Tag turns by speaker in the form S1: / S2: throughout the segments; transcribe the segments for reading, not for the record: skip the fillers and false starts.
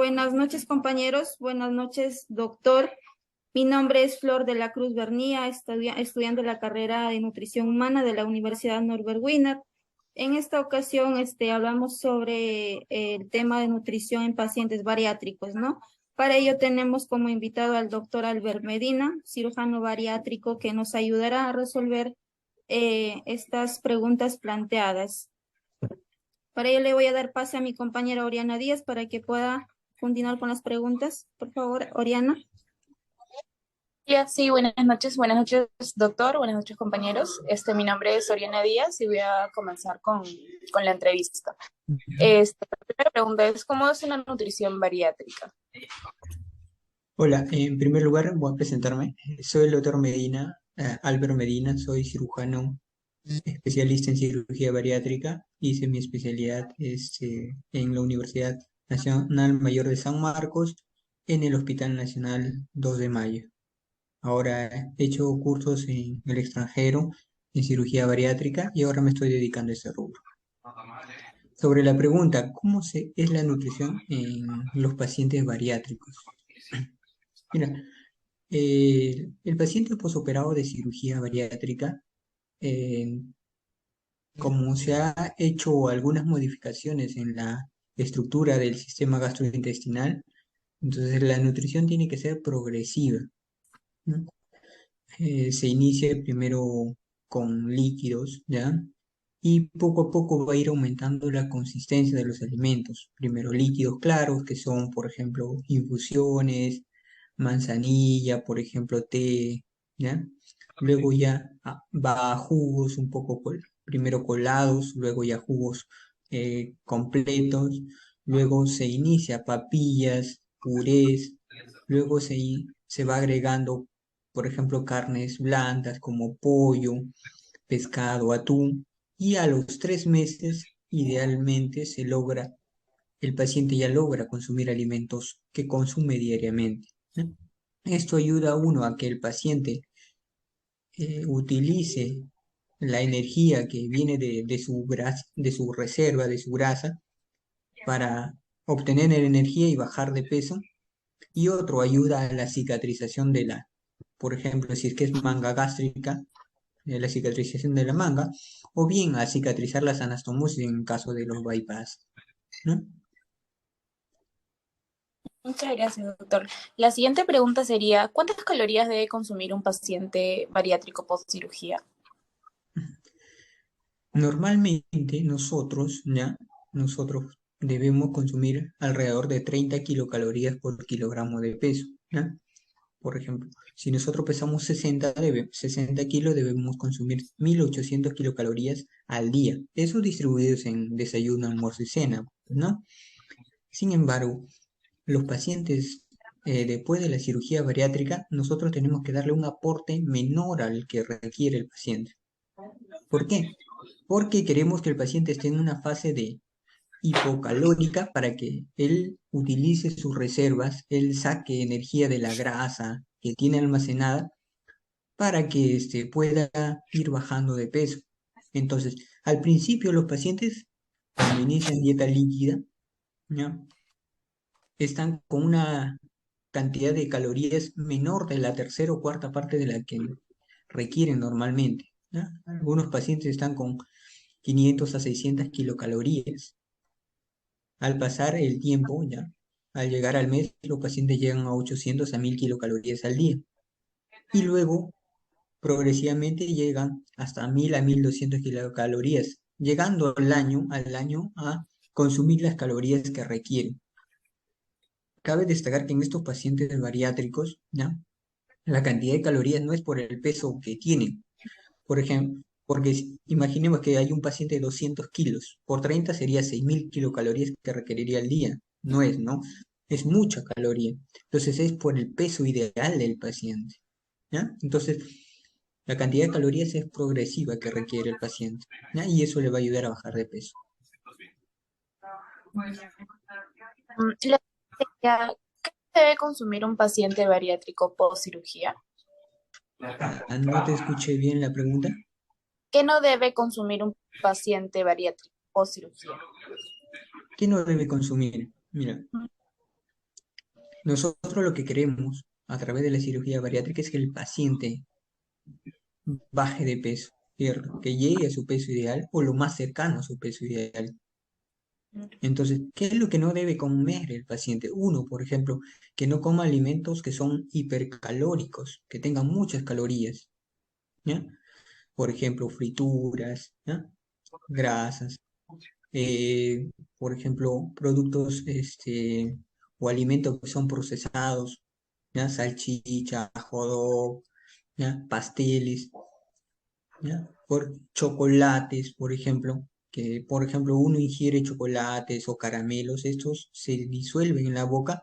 S1: Buenas noches, compañeros. Buenas noches, doctor. Mi nombre es Flor de la Cruz Bernía, estudiante de la carrera de Nutrición Humana de la Universidad Norbert Wiener. En esta ocasión, hablamos sobre el tema de nutrición en pacientes bariátricos, ¿no? Para ello tenemos como invitado al doctor Albert Medina, cirujano bariátrico, que nos ayudará a resolver estas preguntas planteadas. Para ello le voy a dar pase a mi compañera Oriana Díaz para que pueda continuar con las preguntas. Por favor, Oriana.
S2: Ya, sí, buenas noches, doctor, buenas noches, compañeros. Mi nombre es Oriana Díaz y voy a comenzar con la entrevista. La primera pregunta es, ¿cómo es una nutrición bariátrica?
S3: Hola, en primer lugar voy a presentarme. Soy el doctor Medina, Albert Medina, soy cirujano especialista en cirugía bariátrica. Hice mi especialidad en la Universidad Nacional Mayor de San Marcos, en el Hospital Nacional 2 de Mayo. Ahora he hecho cursos en el extranjero en cirugía bariátrica y ahora me estoy dedicando a ese rubro. Sobre la pregunta, es la nutrición en los pacientes bariátricos? Mira, el paciente posoperado de cirugía bariátrica, eh, como se ha hecho algunas modificaciones en la estructura del sistema gastrointestinal, entonces la nutrición tiene que ser progresiva, ¿no? Se inicia primero con líquidos, ¿ya? Y poco a poco va a ir aumentando la consistencia de los alimentos. Primero líquidos claros, que son, por ejemplo, infusiones, manzanilla, por ejemplo, té, ¿ya? Luego ya va a jugos un poco, primero colados, luego ya jugos completos, luego se inicia papillas, purés, luego se va agregando, por ejemplo, carnes blandas como pollo, pescado, atún, y a los 3 meses, idealmente, el paciente ya logra consumir alimentos que consume diariamente, ¿no? Esto ayuda a uno a que el paciente utilice la energía que viene de su reserva, de su grasa, para obtener energía y bajar de peso. Y otro ayuda a la cicatrización por ejemplo, si es que es manga gástrica, la cicatrización de la manga, o bien a cicatrizar las anastomosis en caso de los bypass, ¿no?
S2: Muchas gracias, doctor. La siguiente pregunta sería, ¿cuántas calorías debe consumir un paciente bariátrico post cirugía?
S3: Normalmente nosotros debemos consumir alrededor de 30 kilocalorías por kilogramo de peso, ¿ya? Por ejemplo, si nosotros pesamos 60 kilos, debemos consumir 1800 kilocalorías al día. Eso distribuidos en desayuno, almuerzo y cena, ¿no? Sin embargo, los pacientes, después de la cirugía bariátrica, nosotros tenemos que darle un aporte menor al que requiere el paciente. ¿Por qué? Porque queremos que el paciente esté en una fase de hipocalórica para que él utilice sus reservas, él saque energía de la grasa que tiene almacenada para que pueda ir bajando de peso. Entonces, al principio los pacientes, cuando inician dieta líquida, ¿ya? Están con una cantidad de calorías menor de la tercera o cuarta parte de la que requieren normalmente, ¿ya? Algunos pacientes están con 500 a 600 kilocalorías. Al pasar el tiempo, ya, al llegar al mes, los pacientes llegan a 800 a 1000 kilocalorías al día. Y luego, progresivamente, llegan hasta 1000 a 1200 kilocalorías, llegando al año a consumir las calorías que requieren. Cabe destacar que en estos pacientes bariátricos, ¿ya? La cantidad de calorías no es por el peso que tienen. Por ejemplo, porque imaginemos que hay un paciente de 200 kilos, por 30 sería 6000 kilocalorías que requeriría al día. No es, ¿no? Es mucha caloría. Entonces es por el peso ideal del paciente, ¿ya? Entonces, la cantidad de calorías es progresiva que requiere el paciente, ¿ya? Y eso le va a ayudar a bajar de peso.
S2: La sería, ¿qué debe consumir un paciente bariátrico post cirugía?
S3: No te escuché bien la pregunta.
S2: ¿Qué no debe consumir un paciente bariátrico post cirugía?
S3: ¿Qué no debe consumir? Mira, Nosotros lo que queremos a través de la cirugía bariátrica es que el paciente baje de peso, ¿cierto? Que llegue a su peso ideal o lo más cercano a su peso ideal. Entonces, ¿qué es lo que no debe comer el paciente? Uno, por ejemplo, que no coma alimentos que son hipercalóricos, que tengan muchas calorías, ¿ya? Por ejemplo, frituras, ¿ya? Grasas, eh, por ejemplo, productos o alimentos que son procesados, ¿ya? Salchicha, hot dog, ¿ya? Pasteles, ¿ya? Por chocolates, por ejemplo, que por ejemplo uno ingiere chocolates o caramelos, estos se disuelven en la boca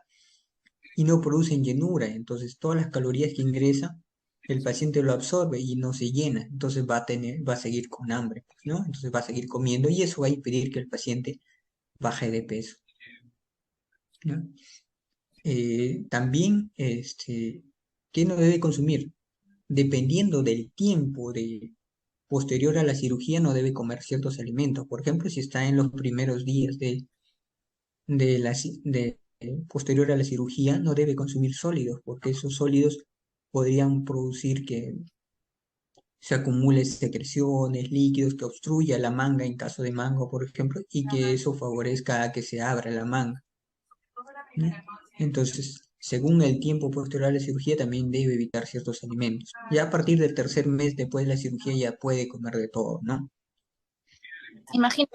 S3: y no producen llenura, entonces todas las calorías que ingresa el paciente lo absorbe y no se llena, entonces va a seguir con hambre, pues, ¿no? Entonces va a seguir comiendo y eso va a impedir que el paciente baje de peso, ¿no? También, ¿qué no debe consumir? Dependiendo del tiempo posterior a la cirugía, no debe comer ciertos alimentos. Por ejemplo, si está en los primeros días posterior a la cirugía, no debe consumir sólidos, porque esos sólidos podrían producir que se acumulen secreciones, líquidos, que obstruya la manga en caso de mango, por ejemplo, y que eso favorezca a que se abra la manga, ¿no? Entonces, según el tiempo posterior a la cirugía, también debe evitar ciertos alimentos. Ya a partir del tercer mes después de la cirugía ya puede comer de todo, ¿no?
S2: Imagino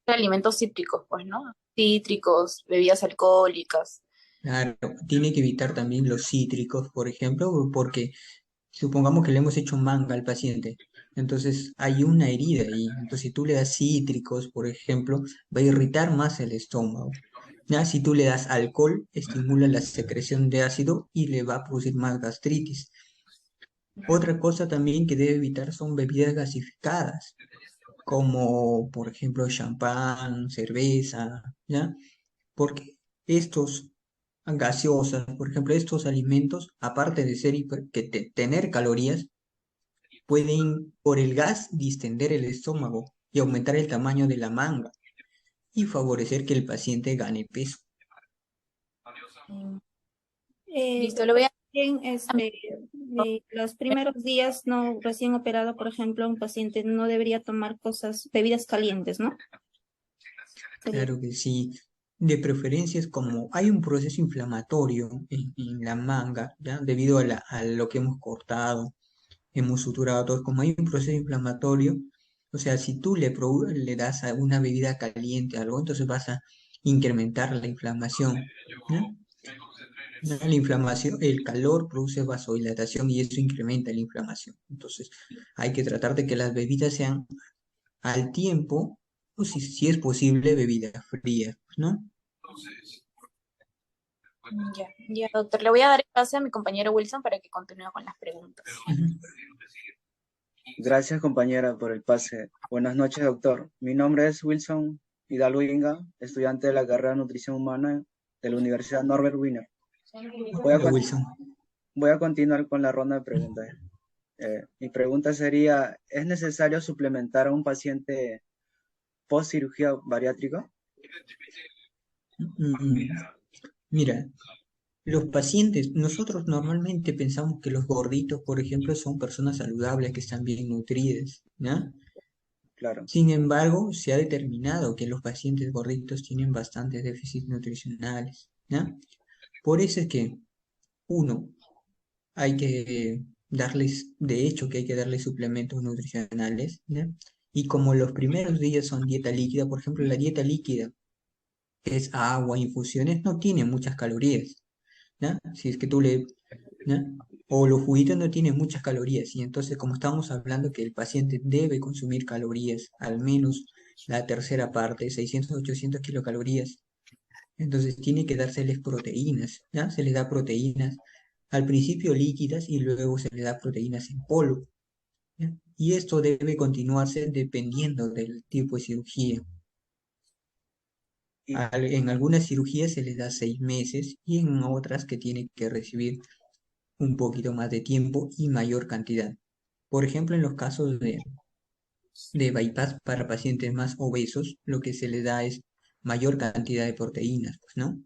S2: alimentos cítricos, pues, ¿no? Cítricos, bebidas alcohólicas.
S3: Claro, tiene que evitar también los cítricos, por ejemplo, porque supongamos que le hemos hecho manga al paciente, entonces hay una herida ahí, entonces si tú le das cítricos, por ejemplo, va a irritar más el estómago. Ya, si tú le das alcohol, estimula la secreción de ácido y le va a producir más gastritis. Otra cosa también que debe evitar son bebidas gasificadas, como por ejemplo champán, cerveza, ¿ya? Porque estos gaseosas, por ejemplo, estos alimentos, aparte de tener calorías, pueden por el gas distender el estómago y aumentar el tamaño de la manga y favorecer que el paciente gane peso.
S2: Mm,
S1: Eh,
S2: Listo, lo voy a...
S1: Bien, los primeros días no recién operado, por ejemplo, un paciente no debería tomar bebidas calientes, ¿no? Sería.
S3: Claro que sí. De preferencia es como hay un proceso inflamatorio en la manga, ¿ya? Debido a lo que hemos cortado, hemos suturado todo, como hay un proceso inflamatorio, o sea, si tú le das a una bebida caliente algo, entonces vas a incrementar la inflamación, ¿no? ¿No? La inflamación, el calor produce vasodilatación y eso incrementa la inflamación. Entonces, hay que tratar de que las bebidas sean al tiempo, o si es posible, bebidas frías, ¿no?
S2: Ya, ya, doctor, le voy a dar el pase a mi compañero Wilson para que continúe con las preguntas.
S3: Ujú.
S4: Gracias, compañera, por el pase. Buenas noches, doctor. Mi nombre es Wilson Hidalgo Inga, estudiante de la carrera de Nutrición Humana de la Universidad Norbert Wiener. Voy a,
S3: Hola,
S4: con-
S3: Wilson.
S4: voy a continuar con la ronda de preguntas. Mi pregunta sería, ¿es necesario suplementar a un paciente post cirugía bariátrica?
S3: Mm, Mira, los pacientes, nosotros normalmente pensamos que los gorditos, por ejemplo, son personas saludables que están bien nutridas, ¿no?
S4: Claro.
S3: Sin embargo, se ha determinado que los pacientes gorditos tienen bastantes déficits nutricionales, ¿no? Por eso es que, uno, hay que darles, de hecho, que hay que darles suplementos nutricionales, ¿no? Y como los primeros días son dieta líquida, por ejemplo, la dieta líquida, que es agua, infusiones, no tiene muchas calorías, ¿no? Si es que ¿no? O los juguitos no tienen muchas calorías, y entonces como estamos hablando que el paciente debe consumir calorías, al menos la tercera parte, 600, 800 kilocalorías, entonces tiene que dárseles proteínas, ¿ya? Se les da proteínas, al principio líquidas y luego se le da proteínas en polvo, ¿ya? Y esto debe continuarse dependiendo del tipo de cirugía.
S4: Y,
S3: En algunas cirugías se les da 6 meses y en otras que tiene que recibir un poquito más de tiempo y mayor cantidad. Por ejemplo, en los casos de bypass para pacientes más obesos, lo que se les da es mayor cantidad de proteínas, pues, ¿no?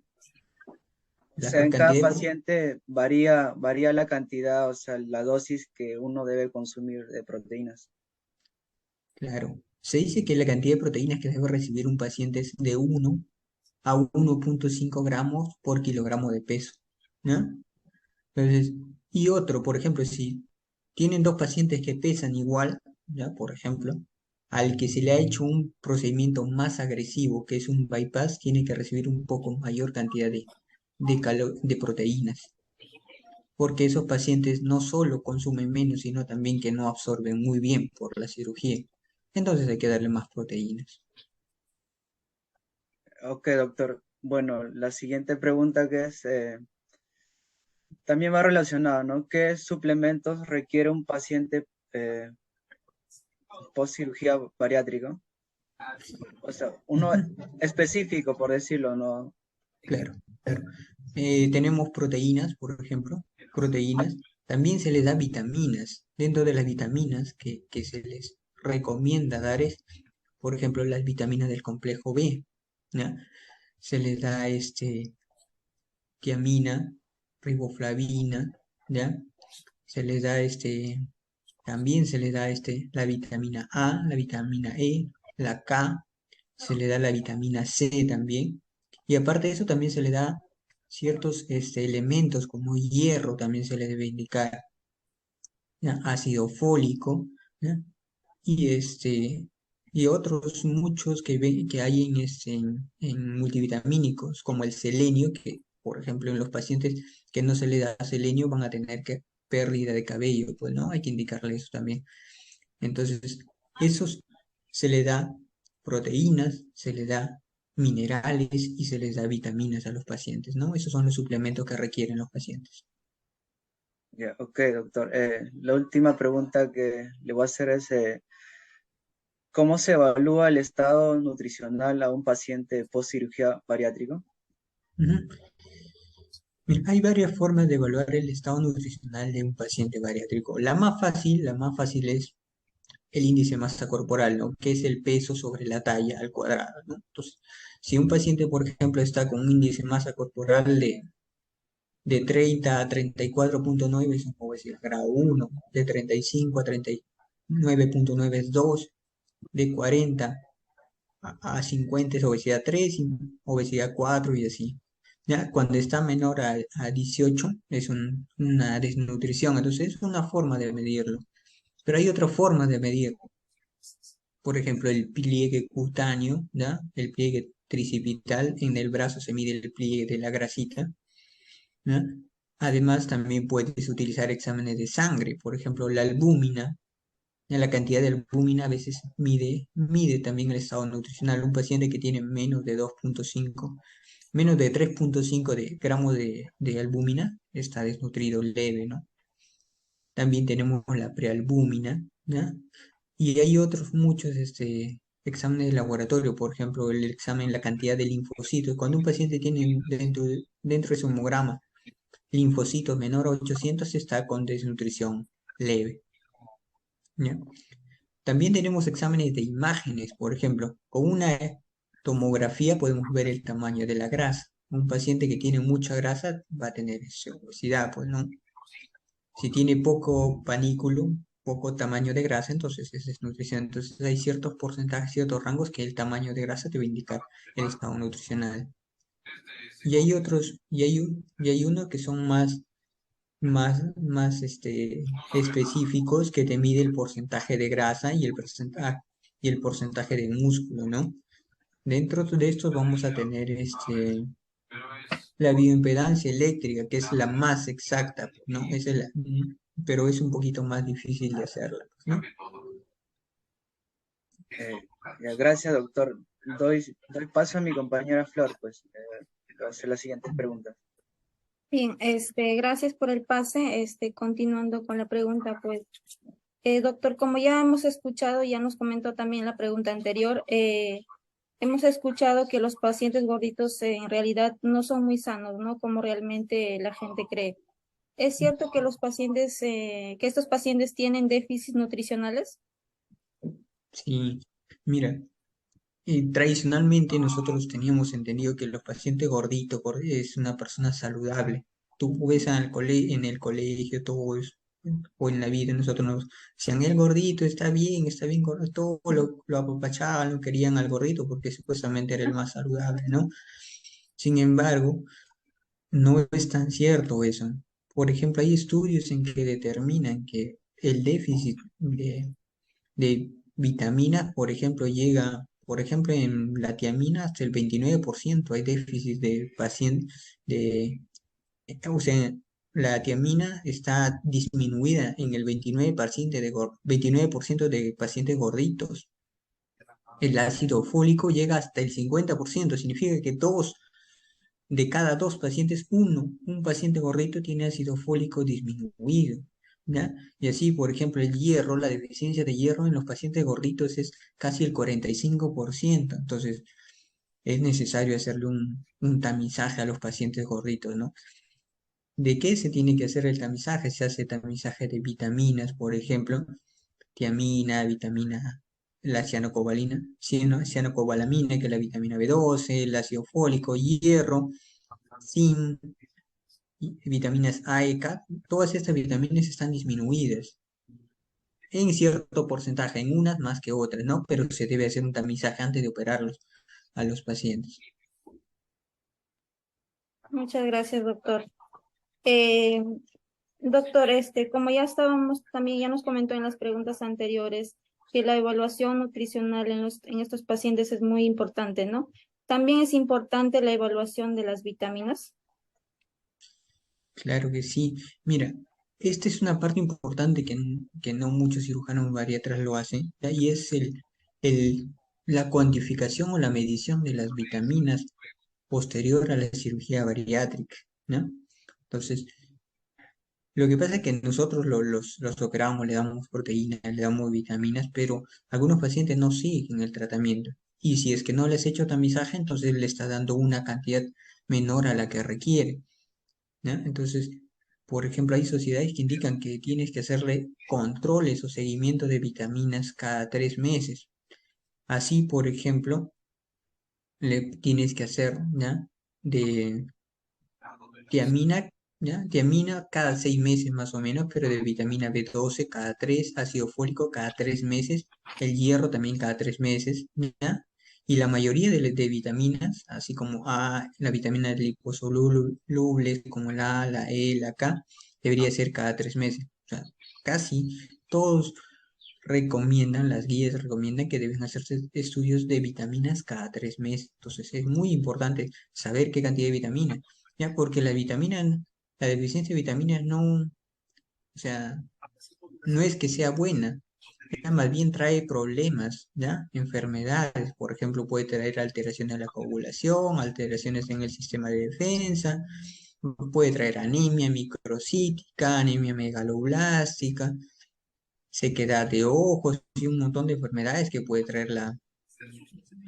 S4: O
S3: La
S4: sea, en cada
S3: cantidad de,
S4: paciente varía la cantidad, o sea, la dosis que uno debe consumir de proteínas.
S3: claro, se dice que la cantidad de proteínas que debe recibir un paciente es de 1 a 1,5 gramos por kilogramo de peso, ¿no? Entonces, y otro, por ejemplo, si tienen dos pacientes que pesan igual, ¿ya? Por ejemplo, al que se le ha hecho un procedimiento más agresivo, que es un bypass, tiene que recibir un poco mayor cantidad de proteínas, porque esos pacientes no solo consumen menos, sino también que no absorben muy bien por la cirugía. Entonces hay que darle más proteínas.
S4: Ok, doctor. Bueno, la siguiente pregunta que es, también va relacionada, ¿no? ¿Qué suplementos requiere un paciente eh, post cirugía bariátrica? O sea, uno
S3: Ujú.
S4: específico, por decirlo, ¿no?
S3: Claro, claro. Tenemos proteínas, por ejemplo, proteínas. También se les da vitaminas. Dentro de las vitaminas que se les recomienda dar es, por ejemplo, las vitaminas del complejo B, ¿ya? Se les da tiamina, riboflavina, ¿ya? Se les da también se les da la vitamina A, la vitamina E, la K, se le da la vitamina C también. Y aparte de eso también se le da ciertos elementos como hierro, también se le debe indicar, ¿ya? Ácido fólico, ¿ya? Y y otros muchos que hay en multivitamínicos, como el selenio, que por ejemplo en los pacientes que no se le da selenio van a tener que pérdida de cabello, pues no, hay que indicarle eso también. Entonces, esos se le da proteínas, se le da minerales y se les da vitaminas a los pacientes, ¿no? Esos son los suplementos que requieren los pacientes.
S4: Ya, ok, doctor. La última pregunta que le voy a hacer es, ¿cómo se evalúa el estado nutricional a un paciente post cirugía bariátrico?
S3: Ujú. Mira, hay varias formas de evaluar el estado nutricional de un paciente bariátrico. La más fácil es el índice de masa corporal, ¿no? Que es el peso sobre la talla al cuadrado, ¿no? Entonces, si un paciente, por ejemplo, está con un índice de masa corporal de 30 a 34,9 es obesidad grado 1, de 35 a 39,9 es 2, de 40 a 50 es obesidad 3 y obesidad 4 y así. Ya, cuando está menor a 18 es una desnutrición, entonces es una forma de medirlo. Pero hay otra forma de medirlo, por ejemplo, el pliegue cutáneo, ¿ya? El pliegue tricipital, en el brazo se mide el pliegue de la grasita, ¿ya? Además, también puedes utilizar exámenes de sangre, por ejemplo, la albúmina. La cantidad de albúmina a veces mide también el estado nutricional. Un paciente que tiene menos de 3,5 de gramos de albúmina está desnutrido leve, ¿no? También tenemos la prealbúmina, ¿ya? Y hay otros muchos exámenes de laboratorio, por ejemplo, el examen, la cantidad de linfocitos. Cuando un paciente tiene dentro de su hemograma linfocitos menor a 800 está con desnutrición leve, ¿ya? También tenemos exámenes de imágenes, por ejemplo, con una tomografía podemos ver el tamaño de la grasa. Un paciente que tiene mucha grasa va a tener obesidad, pues no. Si tiene poco panículo, poco tamaño de grasa, entonces es desnutrición. Entonces hay ciertos porcentajes, ciertos rangos que el tamaño de grasa te va a indicar el estado nutricional. Y hay otros, y hay unos que son más específicos que te mide el porcentaje de grasa y el porcentaje de músculo, ¿no? Dentro de estos vamos a tener la bioimpedancia eléctrica, que es la más exacta, ¿no? Pero es un poquito más difícil de hacerla, ¿no?
S4: Ya, gracias, doctor. Doy paso a mi compañera Flor, pues, va a hacer las siguientes preguntas.
S1: Bien, gracias por el pase. Continuando con la pregunta, pues, doctor, como ya hemos escuchado, ya nos comentó también la pregunta anterior, hemos escuchado que los pacientes gorditos en realidad no son muy sanos, ¿no? Como realmente la gente cree. ¿Es cierto que que estos pacientes tienen déficits nutricionales?
S3: Sí, mira, tradicionalmente nosotros teníamos entendido que los pacientes gorditos es una persona saludable. Tú ves en el colegio, todo eso, o en la vida, nosotros nos decían, el gordito está bien gordo, todo lo apapachaban, lo querían al gordito porque supuestamente era el más saludable, ¿no? Sin embargo, no es tan cierto eso. Por ejemplo, hay estudios en que determinan que el déficit de vitaminas, por ejemplo, llega, por ejemplo, en la tiamina hasta el 29% hay déficit de pacientes, o sea, la tiamina está disminuida en el 29% 29% de pacientes gorditos. El ácido fólico llega hasta el 50%, significa que de cada dos pacientes, un paciente gordito tiene ácido fólico disminuido, ¿ya? Y así, por ejemplo, el hierro, la deficiencia de hierro en los pacientes gorditos es casi el 45%. Entonces, es necesario hacerle un tamizaje a los pacientes gorditos, ¿no? ¿De qué se tiene que hacer el tamizaje? Se hace tamizaje de vitaminas, por ejemplo, tiamina, vitamina, la cianocobalina, cianocobalamina, que es la vitamina B12, el ácido fólico, hierro, zinc, vitaminas A y K, todas estas vitaminas están disminuidas en cierto porcentaje, en unas más que otras, ¿no? Pero se debe hacer un tamizaje antes de operarlos a los pacientes.
S1: Muchas gracias, doctor. Eh, Doctor, como ya estábamos, también ya nos comentó en las preguntas anteriores que la evaluación nutricional en estos pacientes es muy importante, ¿no? También es importante la evaluación de las vitaminas.
S3: Claro que sí. Mira, esta es una parte importante que no muchos cirujanos bariatras lo hacen, ¿ya? Y es el, la cuantificación o la medición de las vitaminas posterior a la cirugía bariátrica, ¿no? Entonces, lo que pasa es que nosotros los operamos, le damos proteínas, le damos vitaminas, pero algunos pacientes no siguen el tratamiento. Y si es que no les he hecho tamizaje, entonces le está dando una cantidad menor a la que requiere, ¿ya? Entonces, por ejemplo, hay sociedades que indican que tienes que hacerle controles o seguimiento de vitaminas cada 3 meses. Así, por ejemplo, le tienes que hacer, ¿ya? De tiamina, ¿ya? Tiamina cada 6 meses más o menos, pero de vitamina B12 cada tres, ácido fólico cada 3 meses, el hierro también cada 3 meses, ¿ya? Y la mayoría de vitaminas, así como la vitamina liposolubles, como la A, la E, la K, debería ser cada 3 meses. O sea, casi todos recomiendan, las guías recomiendan que deben hacerse estudios de vitaminas cada 3 meses. Entonces es muy importante saber qué cantidad de vitaminas, ya porque la deficiencia de vitaminas no, o sea, no es que sea buena, ya más bien trae problemas, ya, enfermedades, por ejemplo, puede traer alteraciones a la coagulación, alteraciones en el sistema de defensa, puede traer anemia microcítica, anemia megaloblástica, sequedad de ojos y un montón de enfermedades que puede traer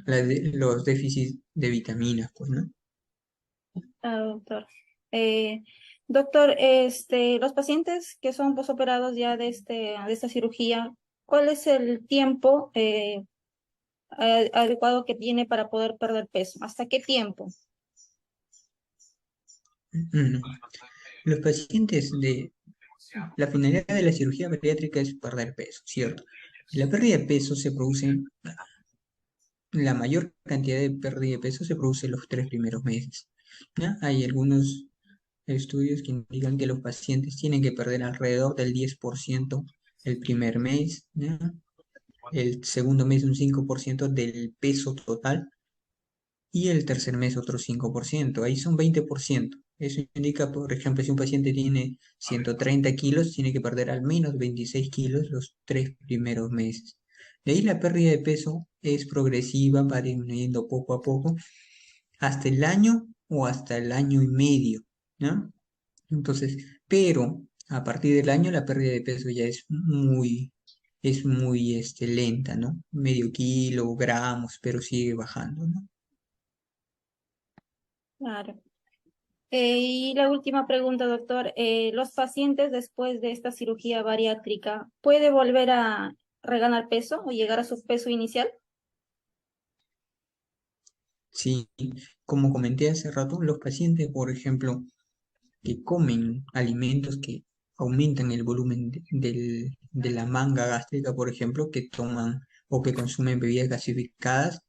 S3: los déficits de vitaminas, pues, ¿no?
S1: Ah, doctor. Eh, Doctor, los pacientes que son posoperados ya de esta cirugía, ¿cuál es el tiempo adecuado que tiene para poder perder peso? ¿Hasta qué tiempo?
S3: Mm. Los pacientes la finalidad de la cirugía bariátrica es perder peso, ¿cierto? La pérdida de peso se produce, la mayor cantidad de pérdida de peso se produce en los 3 primeros meses, ¿ya? Hay algunos estudios que indican que los pacientes tienen que perder alrededor del 10% el primer mes, ¿ya? El segundo mes un 5% del peso total y el tercer mes otro 5%. Ahí son 20%. Eso indica, por ejemplo, si un paciente tiene 130 kilos, tiene que perder al menos 26 kilos los 3 primeros meses. De ahí la pérdida de peso es progresiva, va disminuyendo poco a poco, hasta el año o hasta el año y medio, ¿no? Entonces, pero a partir del año la pérdida de peso ya es muy lenta, ¿no? Medio kilo, gramos, pero sigue bajando, ¿no?
S1: Claro. Y la última pregunta, doctor. ¿Los pacientes después de esta cirugía bariátrica puede volver a reganar peso o llegar a su peso inicial?
S3: Sí, como comenté hace rato, los pacientes, por ejemplo, que comen alimentos que aumentan el volumen de la manga gástrica, por ejemplo, que toman o que consumen bebidas gasificadas,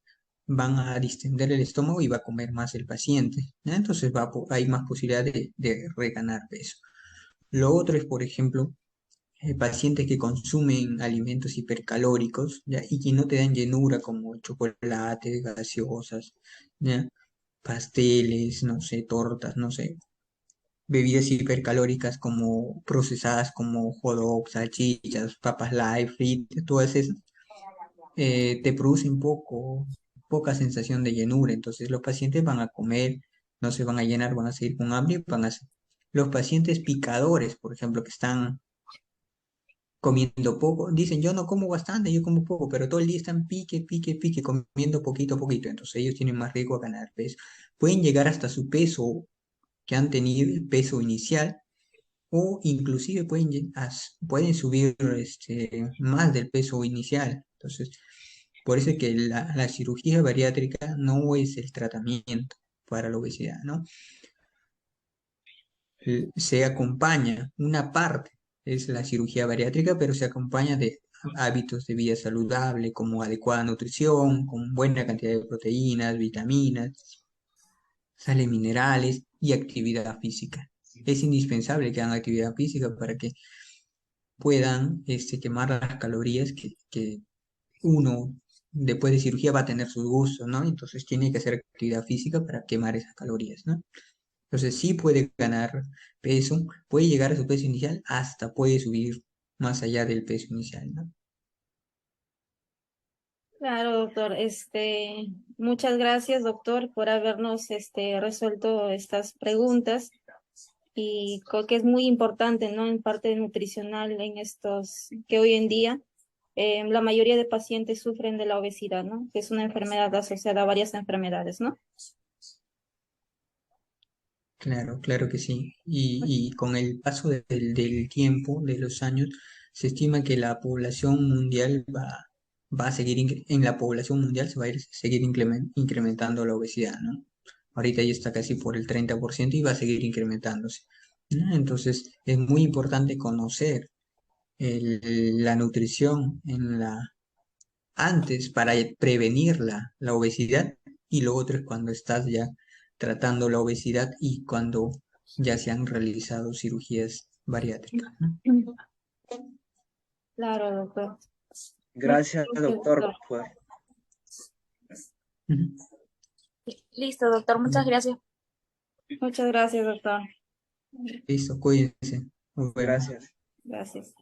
S3: van a distender el estómago y va a comer más el paciente, ¿ya? Entonces hay más posibilidad de reganar peso. Lo otro es, por ejemplo, pacientes que consumen alimentos hipercalóricos, ¿ya? Y que no te dan llenura como chocolates, gaseosas, ¿ya? Pasteles, no sé, tortas, no sé, bebidas hipercalóricas como procesadas como hot dogs, salchichas, papas light, fritas, todas esas, te producen poca sensación de llenura. Entonces los pacientes van a comer, no se van a llenar, van a seguir con hambre, los pacientes picadores, por ejemplo, que están comiendo poco, dicen yo no como bastante, yo como poco, pero todo el día están pique, pique, pique, comiendo poquito a poquito. Entonces ellos tienen más riesgo a ganar peso. Pueden llegar hasta su peso que han tenido, el peso inicial, o inclusive pueden subir más del peso inicial. Entonces, por eso es que la cirugía bariátrica no es el tratamiento para la obesidad, ¿no? Se acompaña, una parte es la cirugía bariátrica, pero se acompaña de hábitos de vida saludable, como adecuada nutrición, con buena cantidad de proteínas, vitaminas, sales minerales y actividad física. Es indispensable que hagan actividad física para que puedan quemar las calorías que uno después de cirugía va a tener sus gustos, ¿no? Entonces tiene que hacer actividad física para quemar esas calorías, ¿no? Entonces sí puede ganar peso, puede llegar a su peso inicial, hasta puede subir más allá del peso inicial, ¿no?
S1: Claro, doctor. Muchas gracias, doctor, por habernos resuelto estas preguntas y creo que es muy importante, ¿no? En parte nutricional en estos que hoy en día la mayoría de pacientes sufren de la obesidad, ¿no? Que es una enfermedad asociada a varias enfermedades, ¿no?
S3: Claro, claro que sí. Y con el paso del tiempo, de los años, se estima que la población mundial va a seguir, en la población mundial se va a seguir incrementando la obesidad, ¿no? Ahorita ya está casi por el 30% y va a seguir incrementándose, ¿no? Entonces, es muy importante conocer la nutrición antes para prevenir la obesidad, y lo otro es cuando estás ya tratando la obesidad y cuando ya se han realizado cirugías bariátricas, ¿no?
S1: Claro, doctor. Muchas
S4: Gracias,
S1: gracias,
S4: doctor,
S1: doctor.
S3: Ujú.
S2: Listo, doctor, muchas gracias.
S1: Muchas gracias, doctor.
S3: Listo, cuídense. Nos vemos.
S4: gracias.
S1: Gracias.